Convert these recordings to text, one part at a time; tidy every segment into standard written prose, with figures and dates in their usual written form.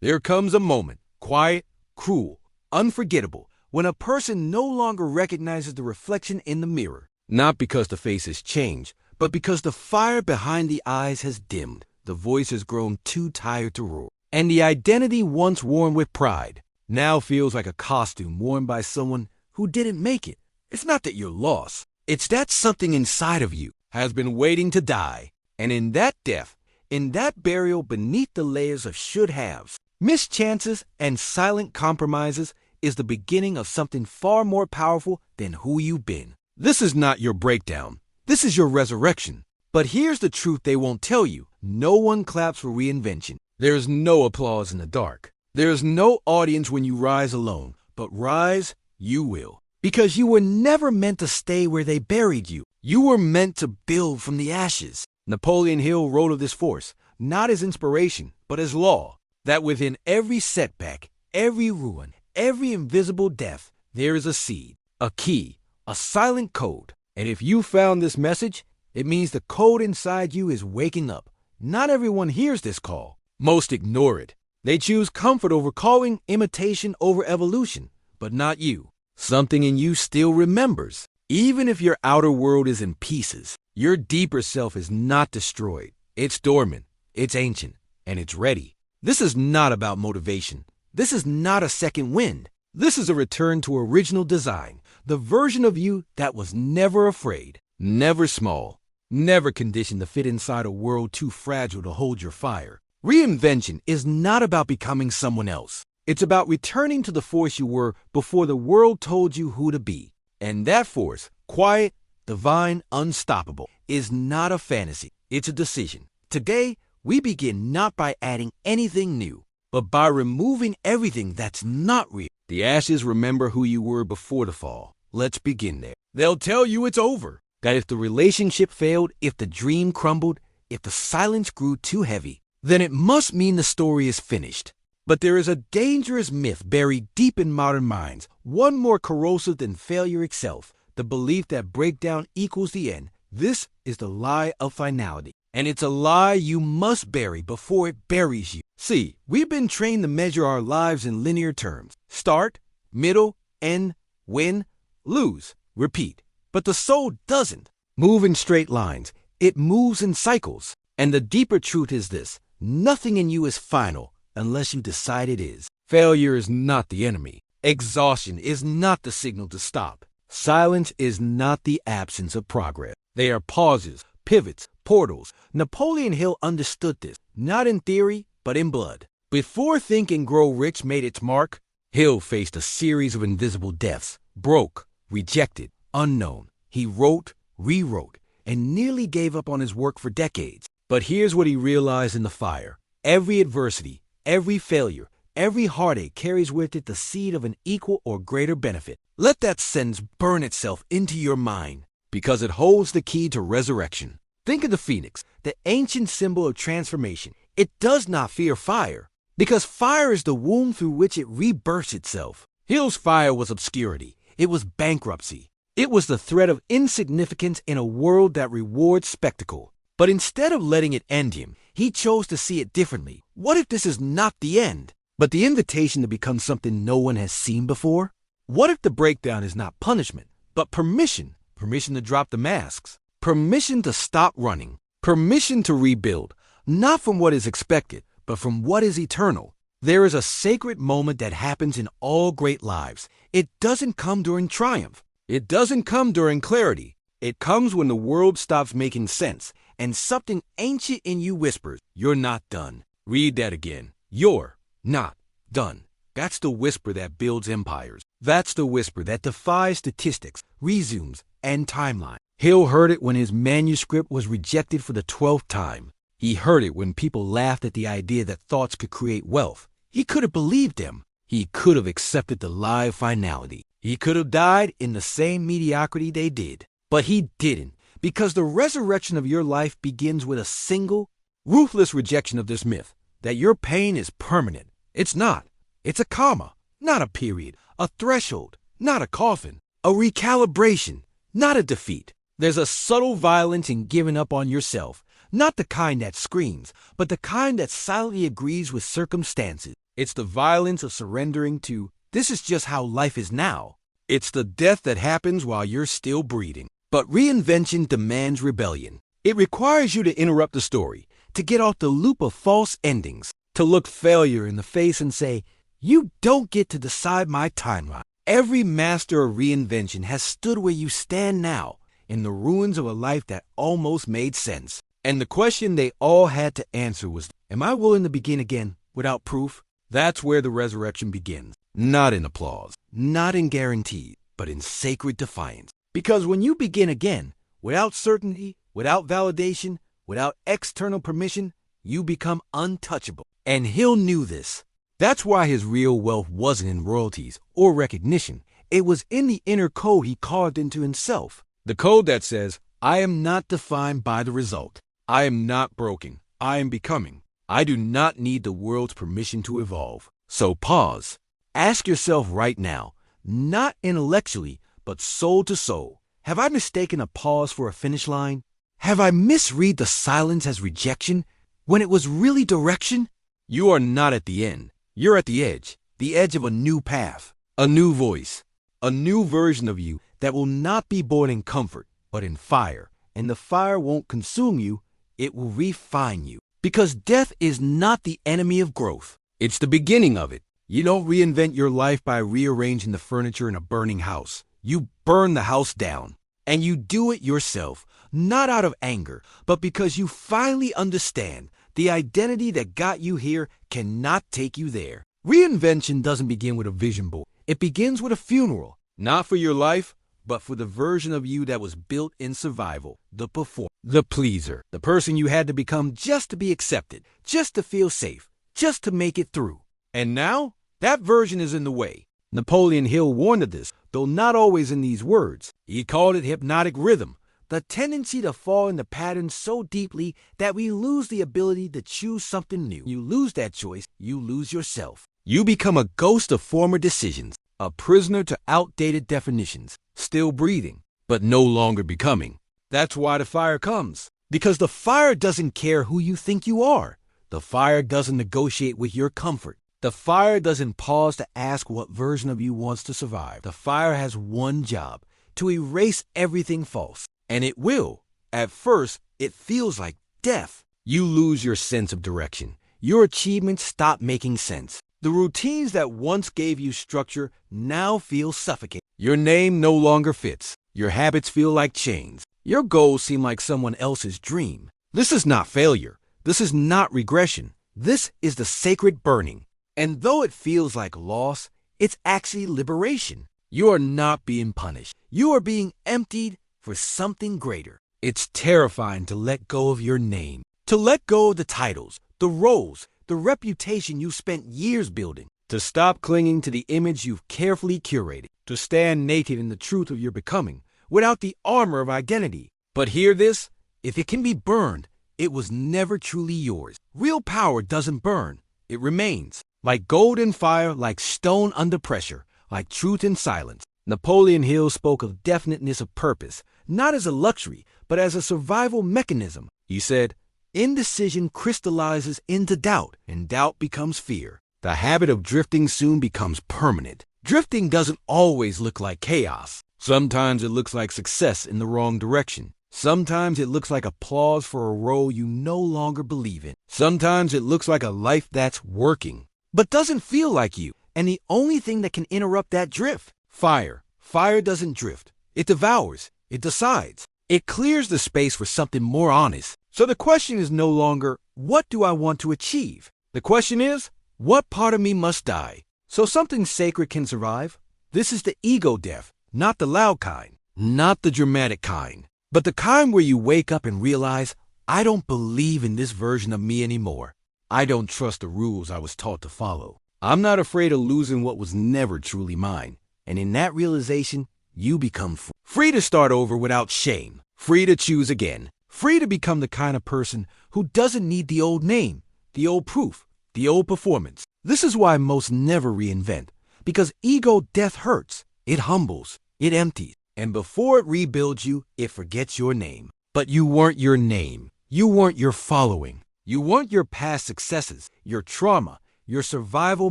There comes a moment, quiet, cruel, unforgettable, when a person no longer recognizes the reflection in the mirror. Not because the face has changed, but because the fire behind the eyes has dimmed, the voice has grown too tired to roar, and the identity once worn with pride now feels like a costume worn by someone who didn't make it. It's not that you're lost. It's that something inside of you has been waiting to die. And in that death, in that burial beneath the layers of should-haves, mischances, and silent compromises is the beginning of something far more powerful than who you've been. This is not your breakdown. This is your resurrection. But here's the truth they won't tell you. No one claps for reinvention. There's no applause in the dark. There's no audience when you rise alone. But rise, you will. Because you were never meant to stay where they buried you. You were meant to build from the ashes. Napoleon Hill wrote of this force, not as inspiration, but as law, that within every setback, every ruin, every invisible death, there is a seed, a key, a silent code. And if you found this message, it means the code inside you is waking up. Not everyone hears this call. Most ignore it. They choose comfort over calling, imitation over evolution. But not you. Something in you still remembers. Even if your outer world is in pieces, your deeper self is not destroyed. It's dormant, it's ancient, and it's ready. This is not about motivation. This is not a second wind. This is a return to original design, the version of you that was never afraid, never small, never conditioned to fit inside a world too fragile to hold your fire. Reinvention is not about becoming someone else. It's about returning to the force you were before the world told you who to be. And that force, quiet, divine, unstoppable, is not a fantasy. It's a decision. Today, we begin not by adding anything new, but by removing everything that's not real. The ashes remember who you were before the fall. Let's begin there. They'll tell you it's over. That if the relationship failed, if the dream crumbled, if the silence grew too heavy, then it must mean the story is finished. But there is a dangerous myth buried deep in modern minds, one more corrosive than failure itself, the belief that breakdown equals the end. This is the lie of finality, and it's a lie you must bury before it buries you. See, we've been trained to measure our lives in linear terms. Start, middle, end, win, lose, repeat. But the soul doesn't move in straight lines. It moves in cycles. And the deeper truth is this: nothing in you is final unless you decide it is. Failure is not the enemy. Exhaustion is not the signal to stop. Silence is not the absence of progress. They are pauses, pivots, portals. Napoleon Hill understood this, not in theory, but in blood. Before Think and Grow Rich made its mark, Hill faced a series of invisible deaths. Broke, rejected, unknown. He wrote, rewrote, and nearly gave up on his work for decades. But here's what he realized in the fire. Every adversity, every failure, every heartache carries with it the seed of an equal or greater benefit. Let that sentence burn itself into your mind, because it holds the key to resurrection. Think of the phoenix, the ancient symbol of transformation. It does not fear fire, because fire is the womb through which it rebirths itself. Hill's fire was obscurity. It was bankruptcy. It was the threat of insignificance in a world that rewards spectacle. But instead of letting it end him, he chose to see it differently. What if this is not the end, but the invitation to become something no one has seen before? What if the breakdown is not punishment, but permission? Permission to drop the masks. Permission to stop running. Permission to rebuild, not from what is expected, but from what is eternal. There is a sacred moment that happens in all great lives. It doesn't come during triumph. It doesn't come during clarity. It comes when the world stops making sense and something ancient in you whispers, "You're not done." Read that again. You're not done. That's the whisper that builds empires. That's the whisper that defies statistics, resumes, and timeline. Hill heard it when his manuscript was rejected for the 12th time. He heard it when people laughed at the idea that thoughts could create wealth. He could have believed them. He could have accepted the lie of finality. He could have died in the same mediocrity they did. But he didn't, because the resurrection of your life begins with a single, ruthless rejection of this myth, that your pain is permanent. It's not. It's a comma, not a period, a threshold, not a coffin, a recalibration, not a defeat. There's a subtle violence in giving up on yourself, Not the kind that screams, but the kind that silently agrees with circumstances. It's the violence of surrendering to, this is just how life is now. It's the death that happens while you're still breathing. But reinvention demands rebellion. It requires you to interrupt the story, to get off the loop of false endings, to look failure in the face and say, you don't get to decide my timeline. Every master of reinvention has stood where you stand now, in the ruins of a life that almost made sense. And the question they all had to answer was, am I willing to begin again without proof? That's where the resurrection begins. Not in applause, not in guarantees, but in sacred defiance. Because when you begin again, without certainty, without validation, without external permission, you become untouchable. And Hill knew this. That's why his real wealth wasn't in royalties or recognition. It was in the inner code he carved into himself. The code that says, I am not defined by the result. I am not broken. I am becoming. I do not need the world's permission to evolve. So pause. Ask yourself right now, not intellectually, but soul to soul. Have I mistaken a pause for a finish line? Have I misread the silence as rejection when it was really direction? You are not at the end. You're at the edge of a new path, a new voice, a new version of you that will not be born in comfort, but in fire. And the fire won't consume you, it will refine you. Because death is not the enemy of growth. It's the beginning of it. You don't reinvent your life by rearranging the furniture in a burning house. You burn the house down. And you do it yourself, not out of anger, but because you finally understand the identity that got you here cannot take you there. Reinvention doesn't begin with a vision board. It begins with a funeral, not for your life, but for the version of you that was built in survival, the performer, the pleaser, the person you had to become just to be accepted, just to feel safe, just to make it through. And now, that version is in the way. Napoleon Hill warned of this, though not always in these words. He called it hypnotic rhythm, the tendency to fall into patterns so deeply that we lose the ability to choose something new. You lose that choice, you lose yourself. You become a ghost of former decisions, a prisoner to outdated definitions, still breathing, but no longer becoming. That's why the fire comes. Because the fire doesn't care who you think you are. The fire doesn't negotiate with your comfort. The fire doesn't pause to ask what version of you wants to survive. The fire has one job, to erase everything false. And it will. At first, it feels like death. You lose your sense of direction. Your achievements stop making sense. The routines that once gave you structure now feel suffocating. Your name no longer fits. Your habits feel like chains. Your goals seem like someone else's dream. This is not failure. This is not regression. This is the sacred burning. And though it feels like loss, it's actually liberation. You are not being punished. You are being emptied for something greater. It's terrifying to let go of your name, to let go of the titles, the roles, the reputation you spent years building, to stop clinging to the image you've carefully curated, to stand naked in the truth of your becoming, without the armor of identity. But hear this, if it can be burned, it was never truly yours. Real power doesn't burn, it remains. Like gold in fire, like stone under pressure, like truth in silence. Napoleon Hill spoke of definiteness of purpose, not as a luxury, but as a survival mechanism. He said, indecision crystallizes into doubt, and doubt becomes fear. The habit of drifting soon becomes permanent. Drifting doesn't always look like chaos. Sometimes it looks like success in the wrong direction. Sometimes it looks like applause for a role you no longer believe in. Sometimes it looks like a life that's working, but doesn't feel like you. And the only thing that can interrupt that drift, fire. Fire doesn't drift. It devours. It decides. It clears the space for something more honest. So the question is no longer, what do I want to achieve? The question is, what part of me must die so something sacred can survive? This is the ego death, not the loud kind, not the dramatic kind, but the kind where you wake up and realize, I don't believe in this version of me anymore. I don't trust the rules I was taught to follow. I'm not afraid of losing what was never truly mine. And in that realization, you become free. Free to start over without shame. Free to choose again. Free to become the kind of person who doesn't need the old name, the old proof, the old performance. This is why most never reinvent. Because ego death hurts. It humbles. It empties. And before it rebuilds you, it forgets your name. But you weren't your name. You weren't your following. You weren't your past successes, your trauma, your survival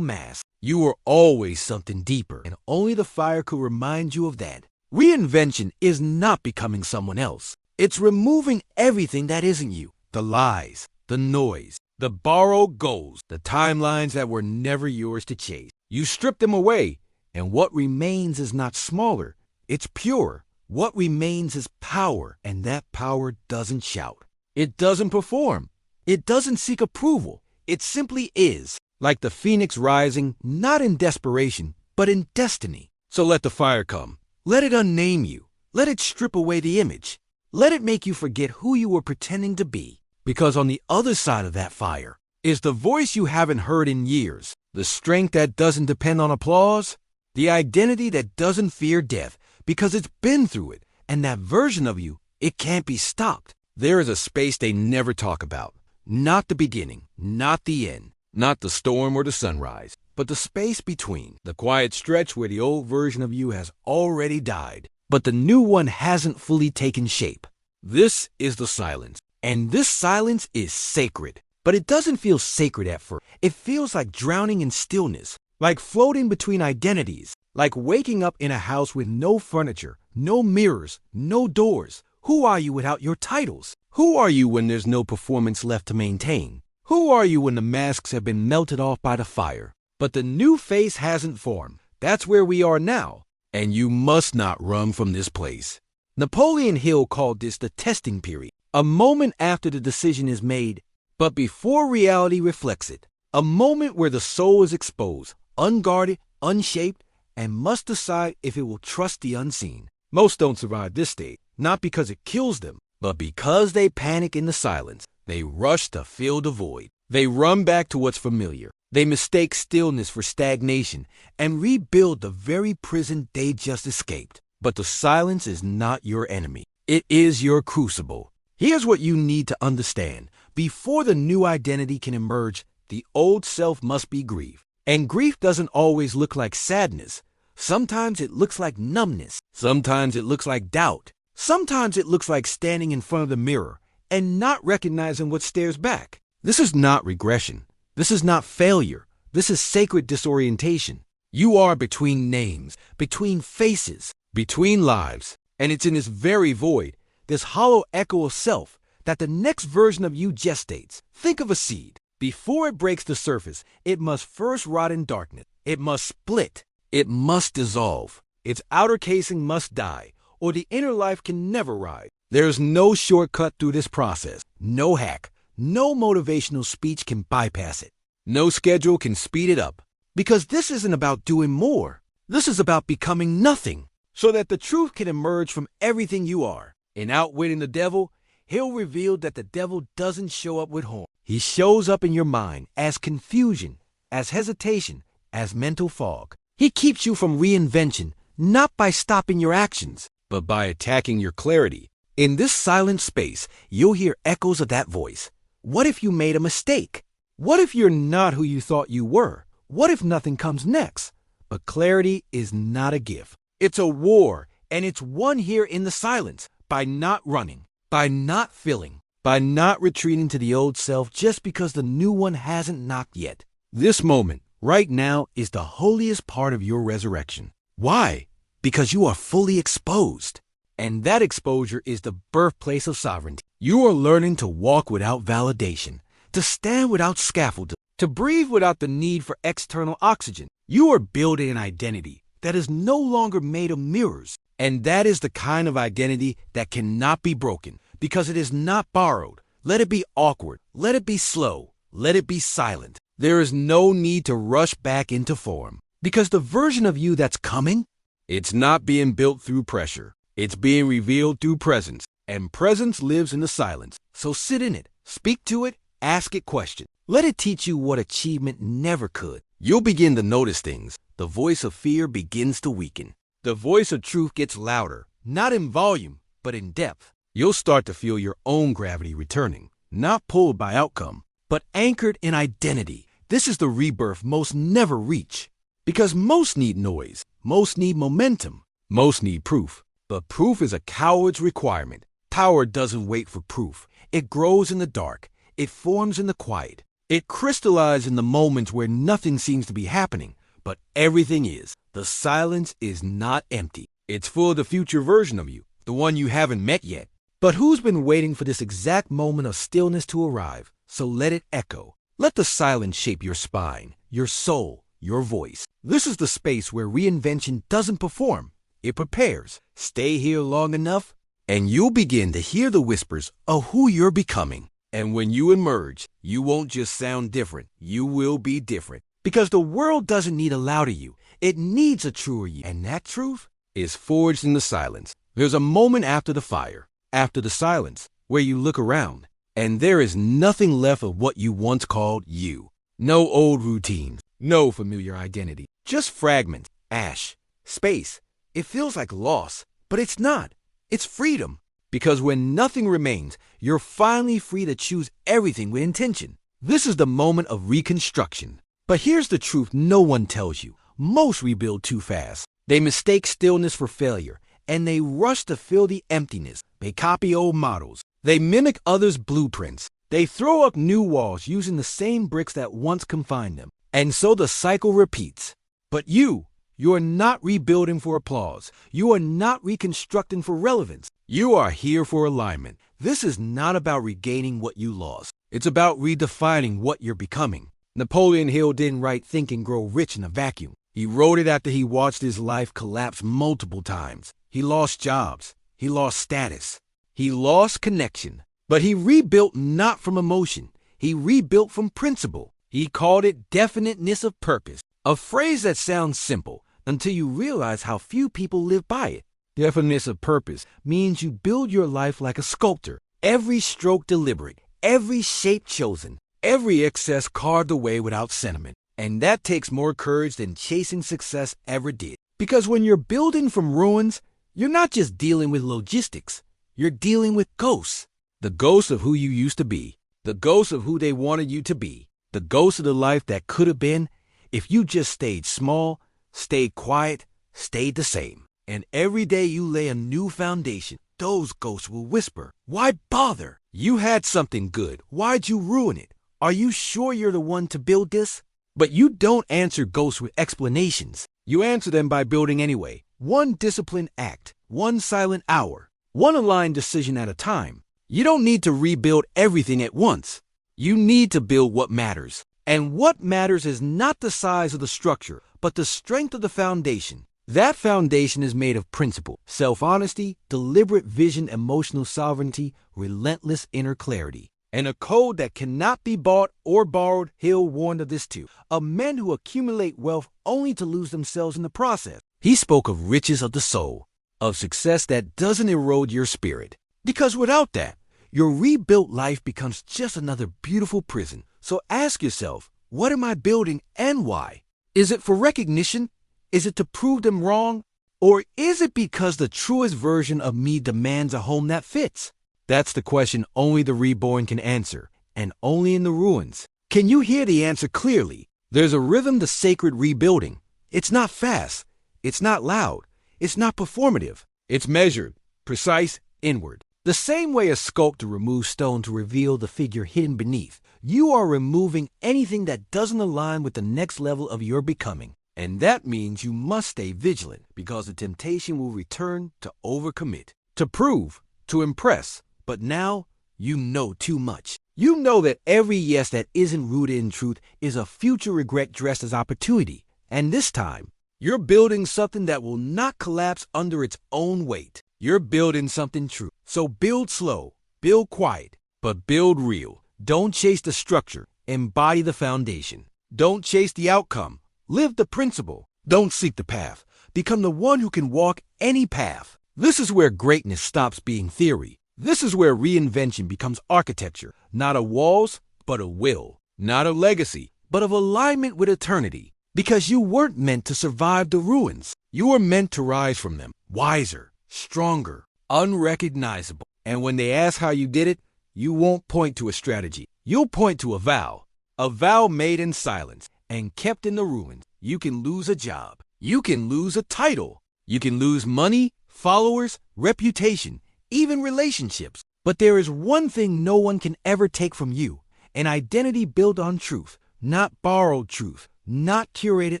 mask. You were always something deeper, and only the fire could remind you of that. Reinvention is not becoming someone else. It's removing everything that isn't you. The lies, the noise, the borrowed goals, the timelines that were never yours to chase. You strip them away, and what remains is not smaller. It's purer. What remains is power, and that power doesn't shout. It doesn't perform. It doesn't seek approval. It simply is, like the phoenix rising, not in desperation, but in destiny. So let the fire come. Let it unname you. Let it strip away the image. Let it make you forget who you were pretending to be. Because on the other side of that fire is the voice you haven't heard in years, the strength that doesn't depend on applause, the identity that doesn't fear death because it's been through it, and that version of you, it can't be stopped. There is a space they never talk about. Not the beginning, not the end, not the storm or the sunrise, but the space between, the quiet stretch where the old version of you has already died, but the new one hasn't fully taken shape. This is the silence, and this silence is sacred. But it doesn't feel sacred at first. It feels like drowning in stillness, like floating between identities, like waking up in a house with no furniture, no mirrors, no doors. Who are you without your titles? Who are you when there's no performance left to maintain? Who are you when the masks have been melted off by the fire? But the new face hasn't formed. That's where we are now. And you must not run from this place. Napoleon Hill called this the testing period, a moment after the decision is made, but before reality reflects it. A moment where the soul is exposed, unguarded, unshaped, and must decide if it will trust the unseen. Most don't survive this stage, not because it kills them, but because they panic in the silence. They rush to fill the void. They run back to what's familiar. They mistake stillness for stagnation and rebuild the very prison they just escaped. But the silence is not your enemy. It is your crucible. Here's what you need to understand. Before the new identity can emerge, the old self must be grieved. And grief doesn't always look like sadness. Sometimes it looks like numbness. Sometimes it looks like doubt. Sometimes it looks like standing in front of the mirror and not recognizing what stares back. This is not regression. This is not failure. This is sacred disorientation. You are between names, between faces, between lives. And it's in this very void, this hollow echo of self, that the next version of you gestates. Think of a seed. Before it breaks the surface, it must first rot in darkness. It must split. It must dissolve. Its outer casing must die, or the inner life can never rise. There's no shortcut through this process. No hack. No motivational speech can bypass it. No schedule can speed it up. Because this isn't about doing more. This is about becoming nothing, so that the truth can emerge from everything you are. In Outwitting the Devil, Hill revealed that the devil doesn't show up with horns. He shows up in your mind as confusion, as hesitation, as mental fog. He keeps you from reinvention, not by stopping your actions, but by attacking your clarity. In this silent space, you'll hear echoes of that voice. What if you made a mistake? What if you're not who you thought you were? What if nothing comes next? But clarity is not a gift. It's a war, and it's won here in the silence, by not running, by not filling, by not retreating to the old self just because the new one hasn't knocked yet. This moment, right now, is the holiest part of your resurrection. Why? Because you are fully exposed. And that exposure is the birthplace of sovereignty. You are learning to walk without validation, to stand without scaffolding, to breathe without the need for external oxygen. You are building an identity that is no longer made of mirrors. And that is the kind of identity that cannot be broken because it is not borrowed. Let it be awkward. Let it be slow. Let it be silent. There is no need to rush back into form because the version of you that's coming, it's not being built through pressure. It's being revealed through presence, and presence lives in the silence. So sit in it, speak to it, ask it questions. Let it teach you what achievement never could. You'll begin to notice things. The voice of fear begins to weaken. The voice of truth gets louder, not in volume, but in depth. You'll start to feel your own gravity returning, not pulled by outcome, but anchored in identity. This is the rebirth most never reach. Because most need noise, most need momentum, most need proof. But proof is a coward's requirement. Power doesn't wait for proof. It grows in the dark. It forms in the quiet. It crystallizes in the moments where nothing seems to be happening, but everything is. The silence is not empty. It's full of the future version of you, the one you haven't met yet. But who's been waiting for this exact moment of stillness to arrive? So let it echo. Let the silence shape your spine, your soul, your voice. This is the space where reinvention doesn't perform. It prepares. Stay here long enough, and you'll begin to hear the whispers of who you're becoming. And when you emerge, you won't just sound different. You will be different. Because the world doesn't need a louder you. It needs a truer you. And that truth is forged in the silence. There's a moment after the fire, after the silence, where you look around, and there is nothing left of what you once called you. No old routines, no familiar identity. Just fragments, ash, space. It feels like loss, but it's not. It's freedom. Because when nothing remains, you're finally free to choose everything with intention. This is the moment of reconstruction. But here's the truth no one tells you. Most rebuild too fast. They mistake stillness for failure, and they rush to fill the emptiness. They copy old models. They mimic others' blueprints. They throw up new walls using the same bricks that once confined them. And so the cycle repeats. But you are not rebuilding for applause. You are not reconstructing for relevance. You are here for alignment. This is not about regaining what you lost. It's about redefining what you're becoming. Napoleon Hill didn't write Think and Grow Rich in a vacuum. He wrote it after he watched his life collapse multiple times. He lost jobs. He lost status. He lost connection. But he rebuilt not from emotion. He rebuilt from principle. He called it definiteness of purpose. A phrase that sounds simple until you realize how few people live by it. Definiteness of purpose means you build your life like a sculptor. Every stroke deliberate, every shape chosen, every excess carved away without sentiment. And that takes more courage than chasing success ever did. Because when you're building from ruins, you're not just dealing with logistics. You're dealing with ghosts. The ghosts of who you used to be. The ghosts of who they wanted you to be. The ghosts of the life that could have been if you just stayed small, stayed quiet, stayed the same. And every day you lay a new foundation, those ghosts will whisper, "Why bother? You had something good. Why'd you ruin it? Are you sure you're the one to build this?" But you don't answer ghosts with explanations. You answer them by building anyway. One disciplined act, one silent hour, one aligned decision at a time. You don't need to rebuild everything at once. You need to build what matters. And what matters is not the size of the structure, but the strength of the foundation. That foundation is made of principle, self-honesty, deliberate vision, emotional sovereignty, relentless inner clarity, and a code that cannot be bought or borrowed. Hill warned of this too. Of men who accumulate wealth only to lose themselves in the process. He spoke of riches of the soul, of success that doesn't erode your spirit. Because without that, your rebuilt life becomes just another beautiful prison. So ask yourself, what am I building and why? Is it for recognition? Is it to prove them wrong? Or is it because the truest version of me demands a home that fits? That's the question only the reborn can answer, and only in the ruins. Can you hear the answer clearly? There's a rhythm to sacred rebuilding. It's not fast. It's not loud. It's not performative. It's measured, precise, inward. The same way a sculptor removes stone to reveal the figure hidden beneath, you are removing anything that doesn't align with the next level of your becoming. And that means you must stay vigilant, because the temptation will return to overcommit, to prove, to impress. But now you know too much. You know that every yes that isn't rooted in truth is a future regret dressed as opportunity. And this time, you're building something that will not collapse under its own weight. You're building something true. So build slow, build quiet, but build real. Don't chase the structure, embody the foundation. Don't chase the outcome, live the principle. Don't seek the path, become the one who can walk any path. This is where greatness stops being theory. This is where reinvention becomes architecture, not of walls, but of will, not of legacy, but of alignment with eternity. Because you weren't meant to survive the ruins. You were meant to rise from them, wiser, stronger, unrecognizable. And when they ask how you did it, you won't point to a strategy. You'll point to a vow made in silence and kept in the ruins. You can lose a job. You can lose a title. You can lose money, followers, reputation, even relationships. But there is one thing no one can ever take from you: an identity built on truth, not borrowed truth, not curated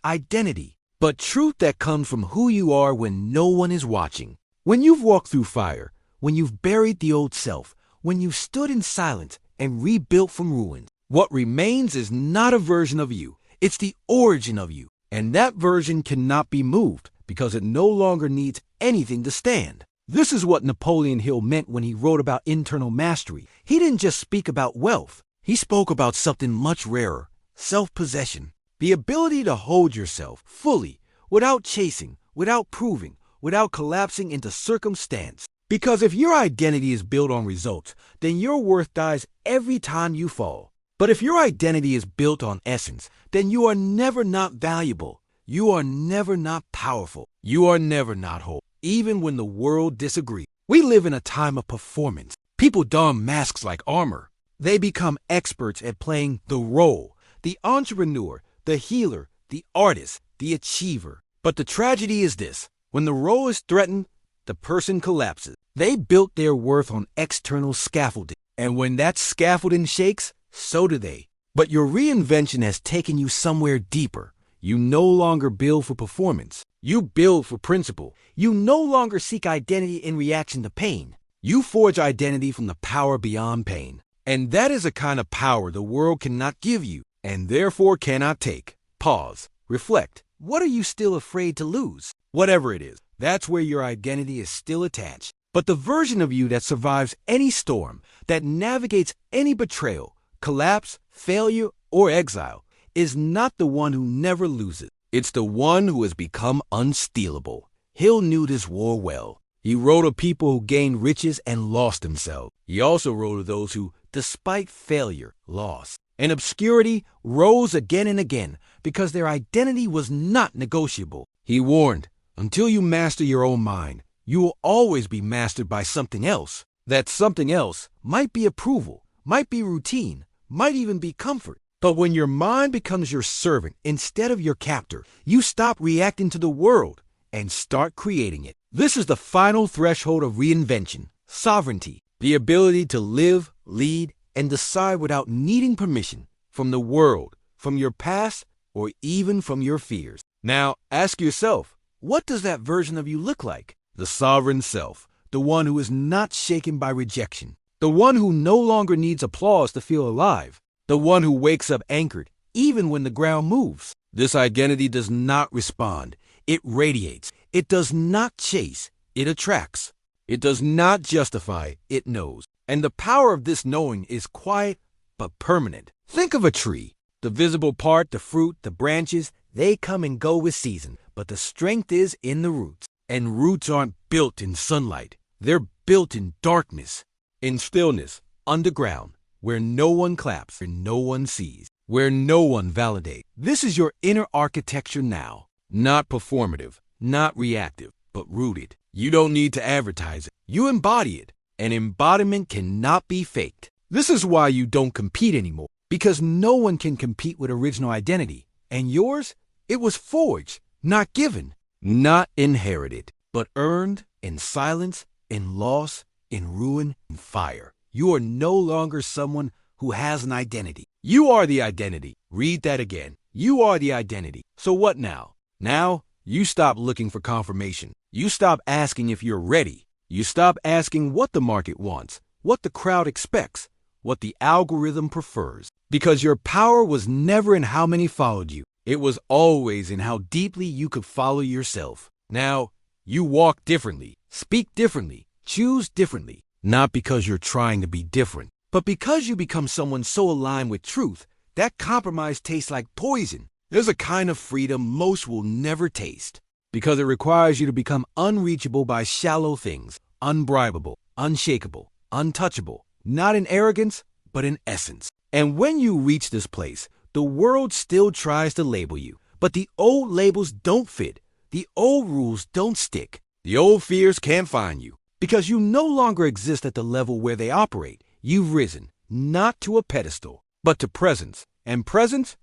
identity, but truth that comes from who you are when no one is watching. When you've walked through fire, when you've buried the old self, when you've stood in silence and rebuilt from ruins, what remains is not a version of you, it's the origin of you. And that version cannot be moved because it no longer needs anything to stand. This is what Napoleon Hill meant when he wrote about internal mastery. He didn't just speak about wealth. He spoke about something much rarer: self-possession. The ability to hold yourself fully, without chasing, without proving, without collapsing into circumstance. Because if your identity is built on results, then your worth dies every time you fall. But if your identity is built on essence, then you are never not valuable. You are never not powerful. You are never not whole, even when the world disagrees. We live in a time of performance. People don masks like armor. They become experts at playing the role: the entrepreneur, the healer, the artist, the achiever. But the tragedy is this: when the role is threatened, the person collapses. They built their worth on external scaffolding. And when that scaffolding shakes, so do they. But your reinvention has taken you somewhere deeper. You no longer build for performance. You build for principle. You no longer seek identity in reaction to pain. You forge identity from the power beyond pain. And that is a kind of power the world cannot give you, and therefore cannot take. Pause. Reflect. What are you still afraid to lose? Whatever it is, that's where your identity is still attached. But the version of you that survives any storm, that navigates any betrayal, collapse, failure, or exile, is not the one who never loses. It's the one who has become unstealable. Hill knew this war well. He wrote of people who gained riches and lost themselves. He also wrote of those who, despite failure, lost. And obscurity rose again and again because their identity was not negotiable. He warned, until you master your own mind, you will always be mastered by something else. That something else might be approval, might be routine, might even be comfort. But when your mind becomes your servant instead of your captor, you stop reacting to the world and start creating it. This is the final threshold of reinvention: sovereignty, the ability to live, lead, and decide without needing permission from the world, from your past, or even from your fears. Now, ask yourself, what does that version of you look like? The sovereign self, the one who is not shaken by rejection, the one who no longer needs applause to feel alive, the one who wakes up anchored even when the ground moves. This identity does not respond. It radiates. It does not chase. It attracts. It does not justify. It knows. And the power of this knowing is quiet but permanent. Think of a tree. The visible part, the fruit, the branches, they come and go with season. But the strength is in the roots. And roots aren't built in sunlight. They're built in darkness, in stillness, underground, where no one claps, where no one sees, where no one validates. This is your inner architecture now. Not performative, not reactive, but rooted. You don't need to advertise it. You embody it. And embodiment cannot be faked. This is why you don't compete anymore. Because no one can compete with original identity. And yours? It was forged, not given. Not inherited, but earned in silence, in loss, in ruin, in fire. You are no longer someone who has an identity. You are the identity. Read that again. You are the identity. So what now? Now, you stop looking for confirmation. You stop asking if you're ready. You stop asking what the market wants, what the crowd expects, what the algorithm prefers. Because your power was never in how many followed you. It was always in how deeply you could follow yourself. Now, you walk differently, speak differently, choose differently. Not because you're trying to be different, but because you become someone so aligned with truth, that compromise tastes like poison. There's a kind of freedom most will never taste. Because it requires you to become unreachable by shallow things, unbribable, unshakable, untouchable, not in arrogance, but in essence. And when you reach this place, the world still tries to label you, but the old labels don't fit. The old rules don't stick. The old fears can't find you because you no longer exist at the level where they operate. You've risen, not to a pedestal, but to presence. And presence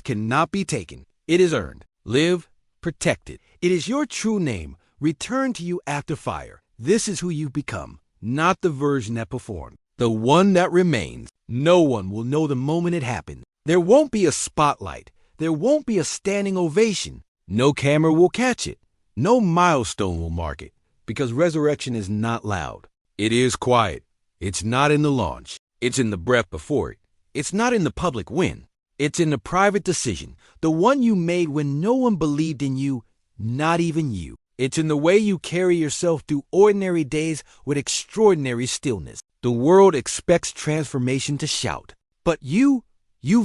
cannot be taken. It is earned. Live, protect it. It is your true name, returned to you after fire. This is who you've become. not the version that performed, the one that remains. No one will know the moment it happened. There won't be a spotlight. There won't be a standing ovation. No camera will catch it. No milestone will mark it, because resurrection is not loud. It is quiet. It's not in the launch. It's in the breath before it. It's not in the public win. It's in the private decision, the one you made when no one believed in you, not even you. It's in the way you carry yourself through ordinary days with extraordinary stillness. The world expects transformation to shout, but you've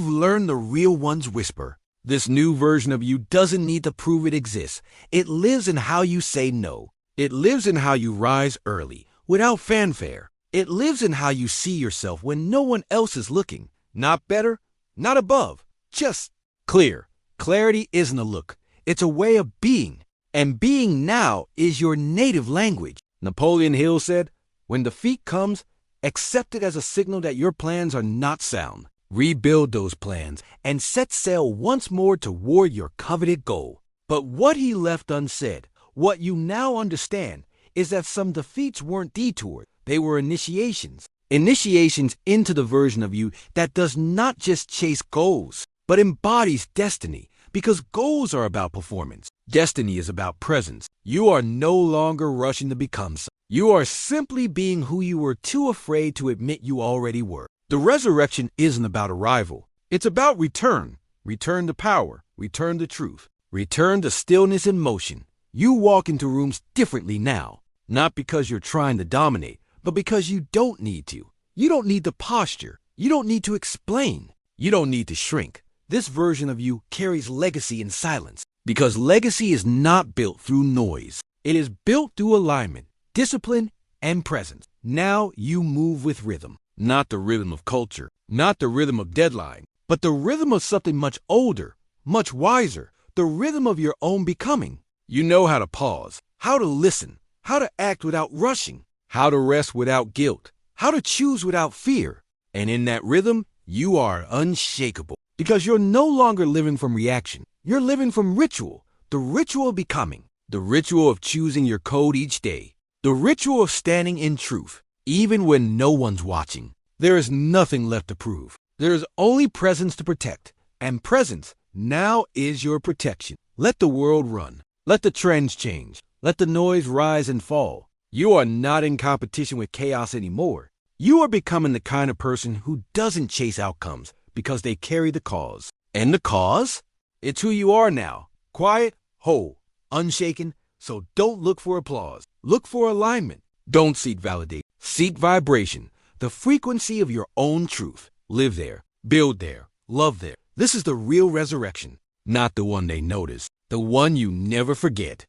learned the real ones whisper. This new version of you doesn't need to prove it exists. It lives in how you say no. It lives in how you rise early, without fanfare. It lives in how you see yourself when no one else is looking. Not better, not above, just clear. Clarity isn't a look. It's a way of being. And being now is your native language. Napoleon Hill said, when defeat comes, accept it as a signal that your plans are not sound. Rebuild those plans and set sail once more toward your coveted goal. But what he left unsaid, what you now understand, is that some defeats weren't detours. They were initiations. Initiations into the version of you that does not just chase goals, but embodies destiny. Because goals are about performance. Destiny is about presence. You are no longer rushing to become something. You are simply being who you were too afraid to admit you already were. The resurrection isn't about arrival. It's about return. Return to power. Return to truth. Return to stillness and motion. You walk into rooms differently now. Not because you're trying to dominate, but because you don't need to. You don't need to posture. You don't need to explain. You don't need to shrink. This version of you carries legacy in silence, because legacy is not built through noise. It is built through alignment, discipline, and presence. Now you move with rhythm, not the rhythm of culture, not the rhythm of deadline, but the rhythm of something much older, much wiser, the rhythm of your own becoming. You know how to pause, how to listen, how to act without rushing, how to rest without guilt, how to choose without fear. And in that rhythm, you are unshakable. Because you're no longer living from reaction. You're living from ritual, the ritual of becoming, the ritual of choosing your code each day, the ritual of standing in truth, even when no one's watching. There is nothing left to prove. There is only presence to protect, and presence now is your protection. Let the world run. Let the trends change. Let the noise rise and fall. You are not in competition with chaos anymore. You are becoming the kind of person who doesn't chase outcomes, because they carry the cause. And the cause? It's who you are now. Quiet, whole, unshaken. So don't look for applause. Look for alignment. Don't seek validation. Seek vibration. The frequency of your own truth. Live there. Build there. Love there. This is the real resurrection. Not the one they notice. The one you never forget.